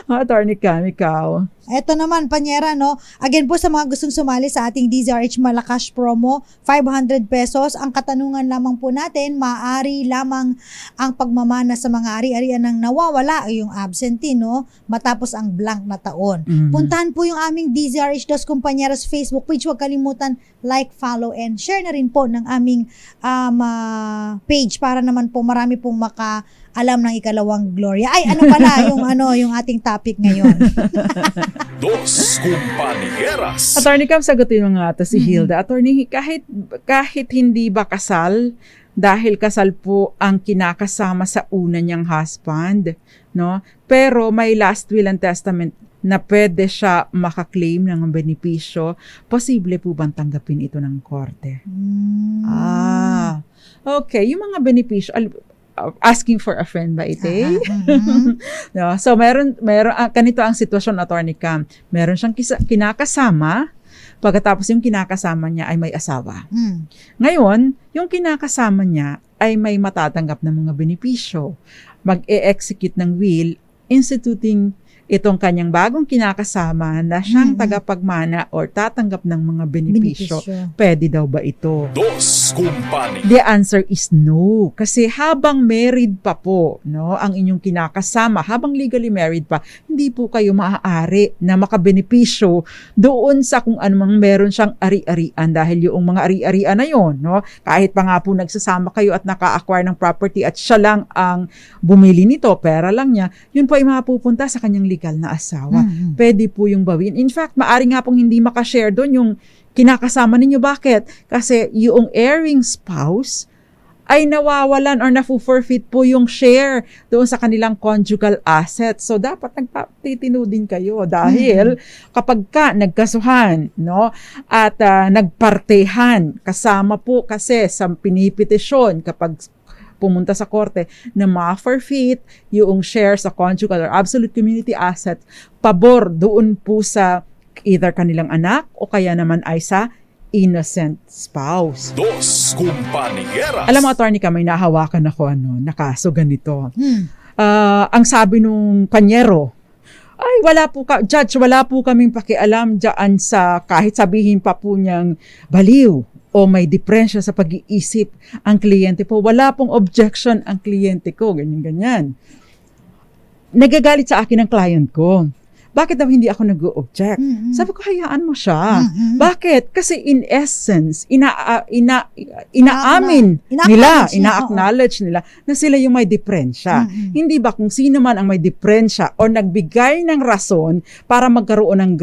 Attorney Cam, ikaw. Eto naman, Panyera, no? Again po, sa mga gustong sumali sa ating DZRH Malakas promo, 500 pesos. Ang katanungan lamang po natin, maaari lamang ang pagmamana sa mga ari-arian ng nawawala o yung absentee, no? Matapos ang blank na taon. Mhm. Puntahan po yung aming DZRH Dos Compañeros Facebook page. Huwag kalimutan, like, follow, and share na rin po ng aming page para naman po marami pong alam ng ikalawang gloria. Ay, ano pala yung ating topic ngayon. Dos Kumpanyas. Attorney Cam, sagutin mo nga ito si Hilda. Attorney, kahit hindi ba kasal, dahil kasal po ang kinakasama sa una niyang husband, no? Pero may last will and testament na pwede siya makaklaim ng benepisyo, posible po bang tanggapin ito ng korte? Okay. Yung mga benepisyo, asking for a friend ba ito? No? So, meron ganito ang sitwasyon, Attorney Cam. Meron siyang kinakasama, pagkatapos yung kinakasama niya ay may asawa. Ngayon, yung kinakasama niya ay may matatanggap ng mga benepisyo. Mag-e-execute ng will, instituting itong kanyang bagong kinakasama na siyang tagapagmana or tatanggap ng mga benepisyo. Pwede daw ba ito? Dos Kumpanya. The answer is no. Kasi habang married pa po, no, ang inyong kinakasama, habang legally married pa, hindi po kayo maaari na makabenepisyo doon sa kung anumang meron siyang ari-arian, dahil yung mga ari-arian na yon, no, kahit pa nga po nagsasama kayo at naka-acquire ng property at siya lang ang bumili nito, pera lang niya, yun po ay mapupunta sa kanyang legal na asawa. Pwede po yung bawin. In fact, maari nga pong hindi makashare doon yung kinakasama ninyo. Bakit? Kasi yung heiring spouse ay nawawalan or nafu-forfeit po yung share doon sa kanilang conjugal assets. So, dapat nagtitino din kayo dahil kapag ka nagkasuhan, no, at nagpartehan, kasama po kasi sa pinipetisyon kapag pumunta sa korte na ma-forfeit yung share sa conjugal or absolute community asset, pabor doon po sa either kanilang anak o kaya naman ay sa innocent spouse. Dos Compañeras. Alam mo, attorney ka, may nahawakan ako na kaso ganito. Ang sabi nung panyero, ay judge, wala po kaming pakialam dyan sa kahit sabihin pa po niyang baliw o may depresya sa pag-iisip ang kliyente po. Wala pong objection ang kliyente ko, ganyan. Nagagalit sa akin ang client ko. Bakit daw hindi ako nag-o-object? Sabi ko, hayaan mo siya. Bakit? Kasi in essence, inaamin nila, ina-acknowledge nila na sila yung may depresya. Hindi ba kung sino man ang may depresya o nagbigay ng rason para magkaroon ng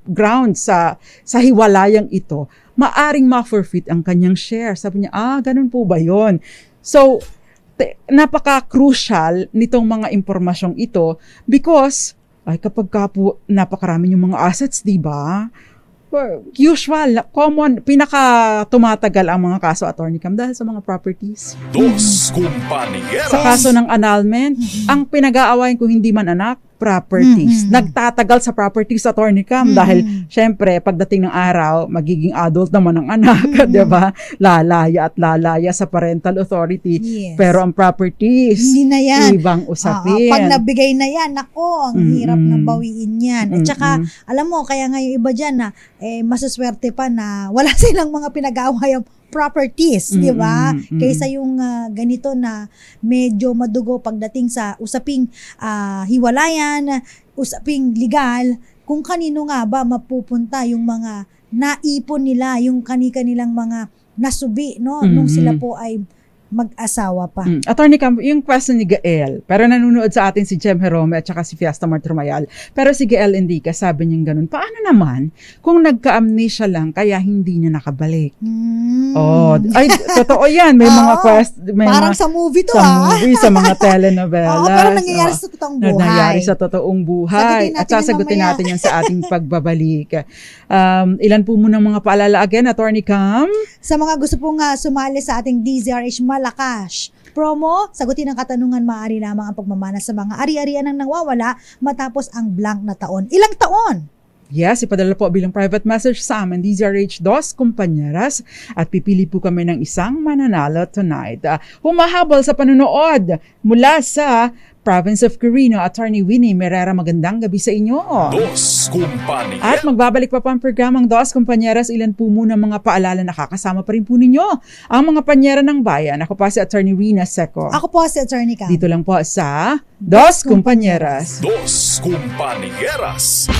ground sa hiwalayang ito, maaring ma-forfeit ang kanyang share. Sabi niya, ganun po ba yun? So, napaka-crucial nitong mga impormasyong ito because kapag ka po napakarami yung mga assets, di ba? Usual, common, pinaka-tumatagal ang mga kaso, Attorney Cam, dahil sa mga properties. Dos Compañeras. Sa kaso ng annulment, ang pinag-aawayan ko hindi man anak, properties. Nagtatagal sa properties, Attorney Cam, dahil syempre, pagdating ng araw, magiging adult naman ang anak, di ba? Lalaya sa parental authority. Yes. Pero ang properties, Hindi na yan. ibang usapin. Pag nabigay na yan, nako, ang hirap na bawiin yan. At saka, alam mo, kaya nga yung iba dyan na, masuswerte pa na wala silang mga pinag-aawayang properties, di ba? Kaysa yung ganito na medyo madugo pagdating sa usaping hiwalayan, usaping legal, kung kanino nga ba mapupunta yung mga naipon nila, yung kanilang mga nasubi, no? Nung sila po ay mag-asawa pa. Attorney Cam, yung question ni Gael, pero nanonood sa atin si Jem Jerome at saka si Fiesta Martromayal. Pero si Gael Indica, sabi niya ganun, paano naman kung nagka-amnesia lang kaya hindi niya nakabalik? Ay, totoo yan. May mga parang sa movie to, sa mga telenovela. Pero nangyayari sa totoong buhay. Nangyayari sa totoong buhay. At sasagutin natin yan sa ating pagbabalik. Ilan po muna mga paalala again, Attorney Cam? Sa mga gusto pong sumali sa ating DZRH Malakas promo, sagutin ang katanungan, maaari lamang ang pagmamana sa mga ari-arian ang nawawala matapos ang blank na taon. Ilang taon? Yes, ipadala po bilang private message sa amin, DZRH Dos Compañeras, at pipili po kami ng isang mananalo tonight. Humahabol sa panonood mula sa Province of Quirino, Attorney Winnie Merera, magandang gabi sa inyo. Dos Compañeras. At magbabalik pa ang programang Dos Compañeras. Ilan po muna mga paalala, nakakasama pa rin po ninyo ang mga panyera ng bayan. Ako pa si Attorney Rina Seco. Ako po si Attorney Cam. Dito lang po sa Dos Compañeras. Dos Compañeras.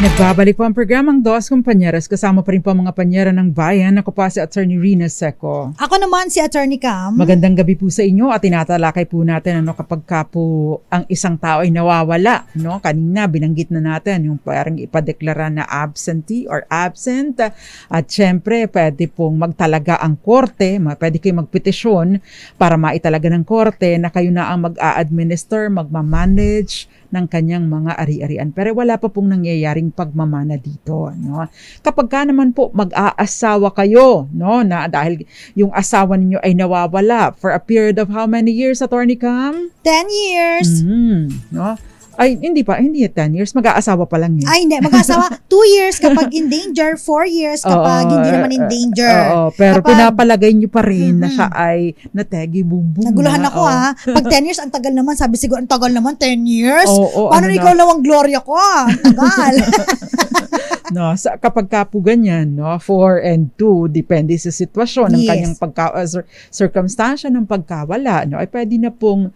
Nagbabalik po ang programang Dos Compañeras. Kasama pa rin po ang mga panyera ng bayan. Ako pa si Attorney Rina Seco. Ako naman si Attorney Cam. Magandang gabi po sa inyo at tinatalakay po natin kapag ka po ang isang tao ay nawawala, no? Kanina binanggit na natin yung parang ipadeklara na absentee or absent, at syempre pwede pong magtalaga ang korte, pwede kayo magpetisyon para maitalaga ng korte na kayo na ang mag-a-administer, magmamanage ng kanyang mga ari-arian. Pero wala pa pong nangyayaring pagmamana dito, no? Kapag ka naman po mag-aasawa kayo, no, na dahil yung asawa ninyo ay nawawala for a period of how many years, Attorney Cam? 10 years. No? Ay, hindi 10 years, mag-aasawa pa lang yun. Ay, hindi. Mag-asawa, 2 years kapag in danger, 4 years kapag hindi naman in danger. Pero pinapalagay nyo pa rin na siya ay nategi bumbum. Naguluhan ako Pag 10 years, ang tagal naman. Sabi siguro, ang tagal naman, 10 years? Paano ikaw lang ang gloria ko? Ang tagal. No, kapag ka po ganyan, no, 4 and 2, depende sa sitwasyon ng kanyang circumstansya ng pagkawala, no, ay pwede na pong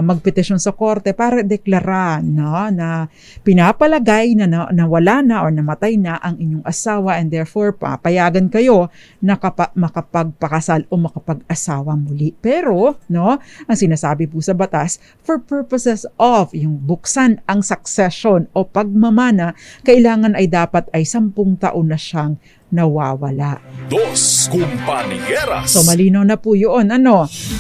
magpetisyon sa korte para deklara, no, na pinapalagay na nawala na or namatay na ang inyong asawa, and therefore papayagan kayo na makapagpakasal o makapag-asawa muli. Pero, no, ang sinasabi po sa batas, for purposes of yung buksan ang succession o pagmamana, kailangan ay dapat ay 10 taon na siyang nawawala. Dos Compañeras. So malinaw na po yun.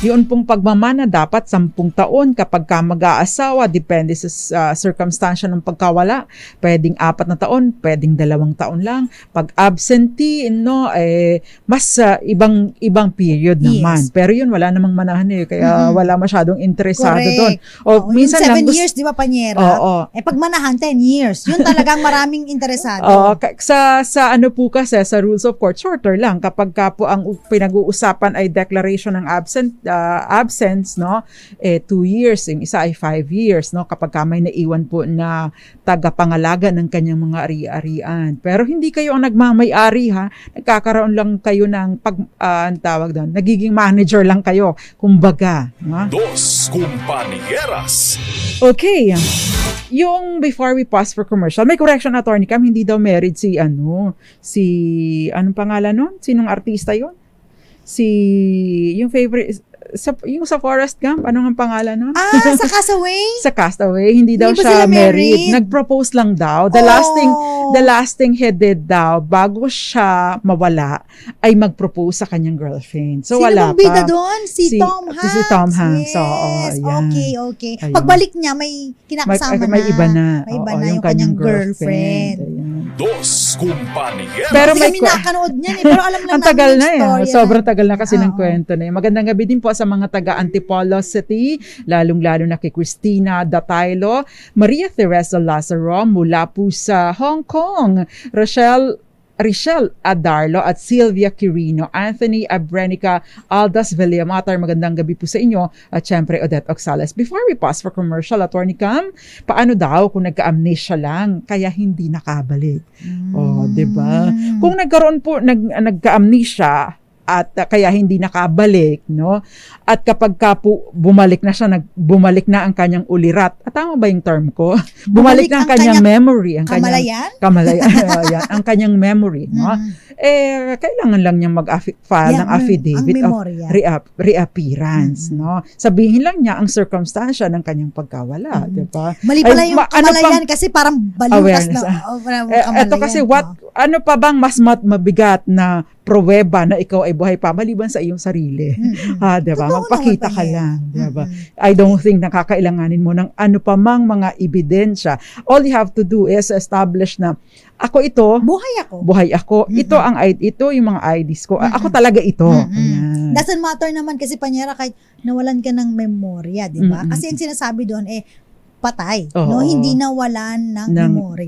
Yun pong pagmamana dapat 10 taon kapag ka mag-aasawa, depende sa circumstansya ng pagkawala. Pwedeng 4 na taon, pwedeng 2 taon lang. Pag absentee, mas ibang period naman. Yes. Pero yun, wala namang manahan kaya wala masyadong interesado doon. Correct. O minsan yung 7 lang years, di ba, Panyera? Oo. Pag manahan, 10 years. Yun talagang maraming interesado. Sa ano po kasi, sa rules of court, shorter lang. Kapag ka po ang pinag-uusapan ay declaration ng absence, 2 years, yung isa ay 5 years, Kapag ka may naiwan po na tagapangalaga ng kanyang mga ari-arian. Pero hindi kayo ang nagmamay-ari, ha? Nagkakaroon lang kayo ng nagiging manager lang kayo, kumbaga. Dos Compañeras. Okay. Yung before we pause for commercial, may correction, Attorney Cam, hindi daw married anong pangalan nun? Sinong artista yun? Yung favorite, yung sa Forrest Gump, anong ang pangalan nun? Sa Castaway? Sa Castaway, hindi daw Hindi ba siya sila married? Nag-propose lang daw. The last thing he did daw, bago siya mawala, ay mag-propose sa kanyang girlfriend. So, Sino wala bang bida pa. doon? Si Tom Hanks. Si Tom Hanks, Yes. oo, ayan. Okay. Ayun. Pagbalik niya, may kinakasama May iba na. May iba Oo, na yung kanyang girlfriend. Ayan. Dos Compañeras. Pero Kasi may kami nakanood niyan pero alam lang ang tagal namin yung na storya. Sobrang tagal na kasi ng Oo. kwento na Magandang gabi din po sa mga taga Antipolo City, lalong-lalo na kay Christina Datailo, Maria Teresa Lazaro mula po sa Hong Kong, Richelle Adarlo at Sylvia Quirino, Anthony Abrenica, Aldas Villamatar, magandang gabi po sa inyo, at syempre Odette Oxales. Before we pause for commercial, Attorney Cam, paano daw kung nagka-amnesia lang kaya hindi nakabalik? Di ba? Kung nagka-amnesia at kaya hindi nakabalik, At kapag ka po bumalik na siya, bumalik na ang kanyang ulirat. Tama ba yung term ko? Bumalik na ang kanyang memory, ang Kamalayan? Yan, ang kanyang memory, kailangan lang niyang mag-file ng affidavit of reappearance, Sabihin lang niya ang circumstansya ng kanyang pagkawala, di ba? Mali pala yung kamalayan kasi parang balutas awareness, na. Ito kasi ano pa bang mas mabigat na pruweba na ikaw ay buhay pa maliban sa iyong sarili? Di ba? Totoo Magpakita naman ka pa yan. lang, di ba? I don't think nakakailanganin mo ng ano pa mang mga ebidensya. All you have to do is establish na ako ito, buhay ako. Ito yung mga IDs ko. Ako talaga ito. Ayan. Doesn't matter naman kasi, Panyera, kahit nawalan ka ng memorya, di ba? Kasi ang sinasabi doon patay, hindi nawalan ng memorya.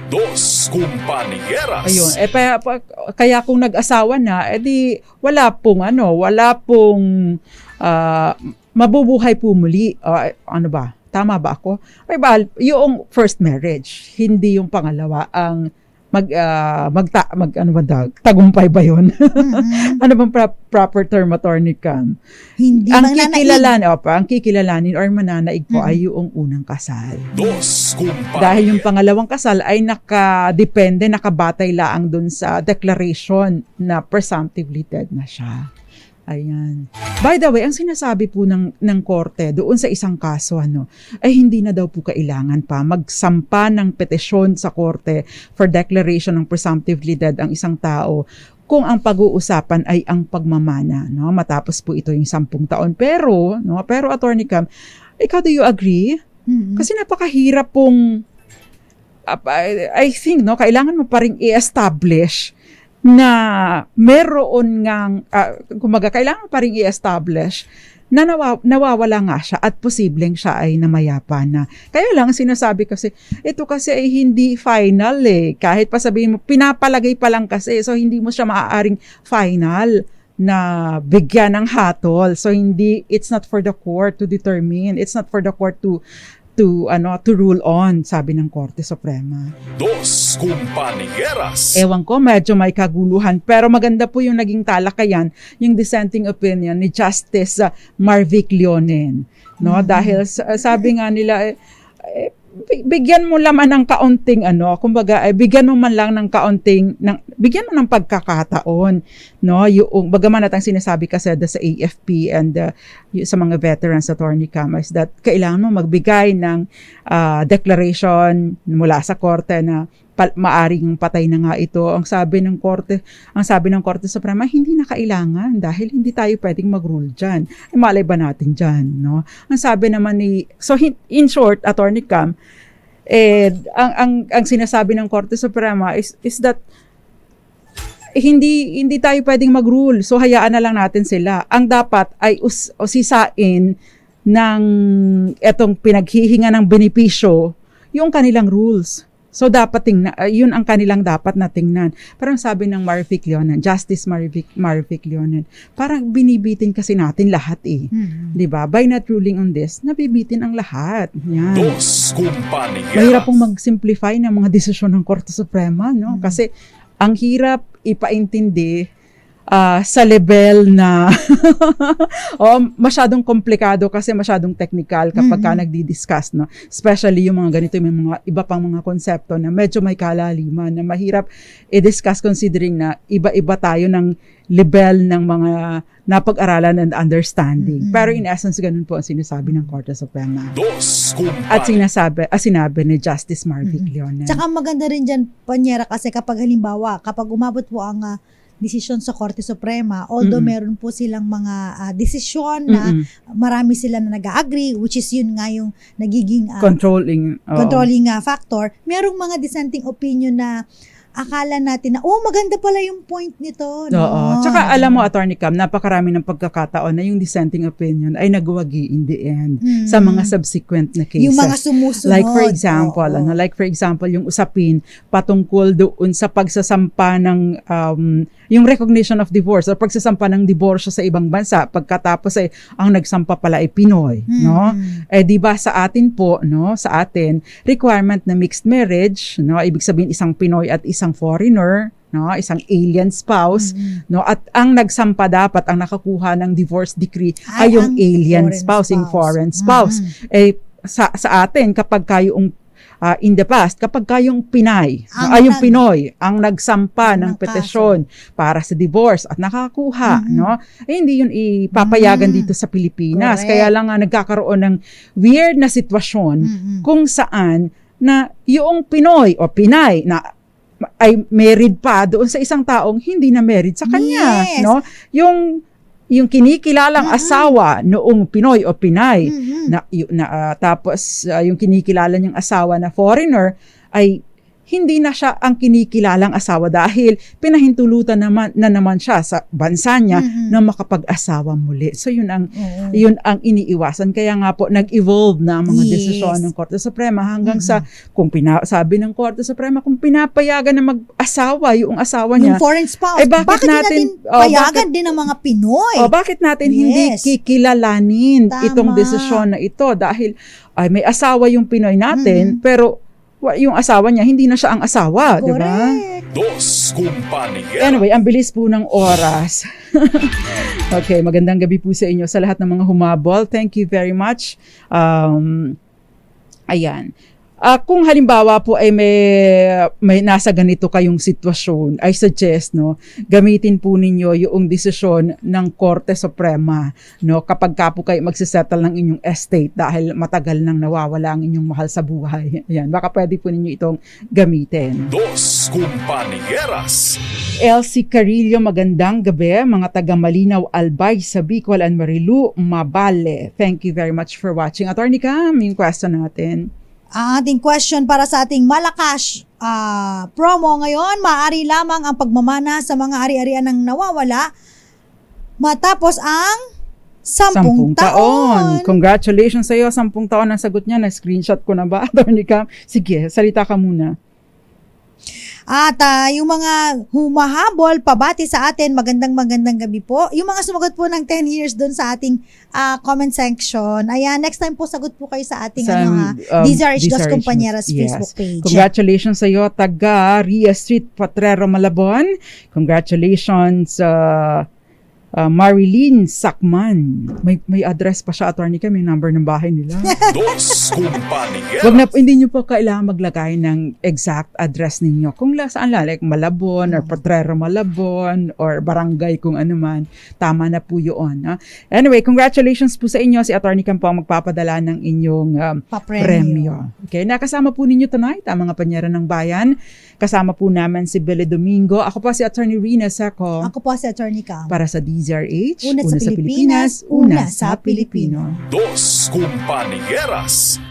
Dos Compañeras. Ayun. Kaya kung nag-asawa na, edi wala pong mabubuhay po muli. Ano ba? Tama ba ako? Yung first marriage, hindi yung pangalawa ang tagumpay ba yun? Ano bang proper term, Attorney Cam? Hindi ang kikilalanin or mananaig po ay yung unang kasal. Dos Compañeras. Dahil yung pangalawang kasal ay nakabatay laang dun sa declaration na presumptively dead na siya. Ayan. By the way, ang sinasabi po ng korte doon sa isang kaso ay hindi na daw po kailangan pa magsampa ng petisyon sa korte for declaration ng presumptively dead ang isang tao kung ang pag-uusapan ay ang pagmamana, matapos po ito yung 10 taon. Pero Attorney Cam, ikaw, do you agree? Kasi napakahirap pong I think kailangan mo pa ring i-establish na meron ngang, kailangan pa rin i-establish na nawawala nga siya at posibleng siya ay namayapa na. Kaya lang sinasabi kasi, ito kasi ay hindi final Kahit pa sabihin mo, pinapalagay pa lang kasi, so hindi mo siya maaaring final na bigyan ng hatol. So it's not for the court to determine, it's not for the court to rule on, sabi ng Korte Suprema. Dos Compañeras. Ewan ko, medyo may kaguluhan, pero maganda po yung naging talakayan, yung dissenting opinion ni Justice Marvic Leonen, dahil sabi nga nila bigyan mo naman ng kaunting bigyan mo man lang ng kaunting bigyan mo ng pagkakataon, yung bagaman natang sinasabi kasi sa AFP and sa mga veterans, Attorney Cam, is that kailangan mo magbigay ng declaration mula sa korte na maaring patay na nga ito. Ang sabi ng Korte Suprema, hindi na kailangan dahil hindi tayo pwedeng mag-rule dyan. Malay ba natin dyan, no? Ang sabi naman in short, Attorney Cam, ang sinasabi ng Korte Suprema is that hindi tayo pwedeng mag-rule. So hayaan na lang natin sila. Ang dapat ay sisain ng etong pinaghihinga ng benepisyo yung kanilang rules. So dapat yun ang kanilang dapat na tingnan. Parang sabi ng Justice Marivic Leonen, parang binibitin kasi natin lahat eh. 'Di ba? By not ruling on this, nabibitin ang lahat. Yan. Dos Compañeras. Mahirap pong mag-simplify ng mga desisyon ng Korte Suprema, no? Kasi ang hirap ipaintindi sa level na masyadong komplikado kasi masyadong technical kapag ka nagdi-discuss, no? Especially yung mga ganito, may mga iba pang mga konsepto na medyo may kalaliman na mahirap i-discuss considering na iba-iba tayo ng level ng mga napag-aralan and understanding. Pero in essence, ganun po ang sinasabi ng Korte Suprema. Dos At Compañeras. sinabi ni Justice Marivic Leonen. Tsaka maganda rin dyan, Panyera, kasi kapag halimbawa, kapag umabot po ang desisyon sa Korte Suprema, although meron po silang mga desisyon na marami sila na nag-agree, which is yun nga yung nagiging controlling factor, merong mga dissenting opinion na akala natin na, maganda pala yung point nito. No? Oo. Tsaka alam mo, Attorney Cam, napakarami ng pagkakataon na yung dissenting opinion ay nagwagi in the end sa mga subsequent na cases. Yung mga sumusunod. Like for example, yung usapin patungkol doon sa pagsasampa ng yung recognition of divorce o pagsasampa ng diborsyo sa ibang bansa pagkatapos ay ang nagsampa pala ay Pinoy, no? Di ba sa atin po, no, sa atin requirement na mixed marriage, no, ibig sabihin isang Pinoy at isang foreigner, no, isang alien spouse, no, at ang nagsampa dapat ang nakakuha ng divorce decree ay yung alien spouse, yung foreign spouse. Sa atin kapag kayong in the past, kapag kayong Pinay, yung Pinoy, ang nagsampa ng petisyon para sa divorce at nakakuha, no? Hindi yun ipapayagan dito sa Pilipinas. Correct. Kaya lang nagkakaroon ng weird na sitwasyon kung saan na yung Pinoy o Pinay na ay married pa doon sa isang taong hindi na married sa kanya, Yes. no? Yung kinikilalang asawa noong Pinoy o Pinay tapos yung kinikilala niyang asawa na foreigner ay hindi na siya ang kinikilalang asawa dahil pinahintulutan naman siya sa bansa niya na makapag-asawa muli. So yun ang iniiwasan. Kaya nga po nag-evolve na ang mga desisyon ng Korte Suprema hanggang sa sabi ng Korte Suprema kung pinapayagan na mag-asawa yung asawa niya. Yung foreign spouse. Bakit natin payagan din ng mga Pinoy? Bakit natin hindi kikilalanin itong desisyon na ito dahil may asawa yung Pinoy natin pero yung asawa niya, hindi na siya ang asawa, di ba? Dos Compañeras. Anyway, ang bilis po ng oras. Okay, magandang gabi po sa inyo sa lahat ng mga humabol. Thank you very much. Ayan. Kung halimbawa po ay may nasa ganito kayong sitwasyon, I suggest, no, gamitin po ninyo yung desisyon ng Korte Suprema, no, kapag ka po kayo magsisettle ng inyong estate dahil matagal nang nawawala ang inyong mahal sa buhay. Ayan, baka pwede po ninyo itong gamitin. Dos Compañeras. Elsie Carillo, magandang gabi. Mga taga Malinaw, Albay, sa Bicol and Marilu, Mabale. Thank you very much for watching. Attorney Cam, yung question natin. Ang ating question para sa ating Malakas promo ngayon, maaari lamang ang pagmamana sa mga ari-arian ng nawawala matapos ang 10 taon. Congratulations sa iyo, 10 taon ang sagot niya. Na-screenshot ko na ba, Attorney Cam? Sige, salita ka muna. At yung mga humahabol, pabati sa atin, magandang gabi po. Yung mga sumagot po ng 10 years doon sa ating comment section. Ayan, next time po sagot po kayo sa ating DZRH Dos Compañeras Facebook page. Congratulations sa iyo, taga Ria Street, Potrero, Malabon. Congratulations Marilyn Sakman. May address pa siya, attorney ka, may number ng bahay nila. Dos Compañeras. Hindi nyo po kailangan maglagay ng exact address ninyo. Kung saan like Malabon or Potrero Malabon or barangay kung ano man, tama na po yun. Anyway, congratulations po sa inyo. Si Attorney Cam po ang magpapadala ng inyong premyo. Okay, nakasama po ninyo tonight ang mga panyera ng bayan. Kasama po naman si Billy Domingo. Ako po si Attorney Rina Seco. Ako po si Attorney Cam. Para sa DZRH, Una sa Pilipinas, una sa Pilipino. Dos Compañeras.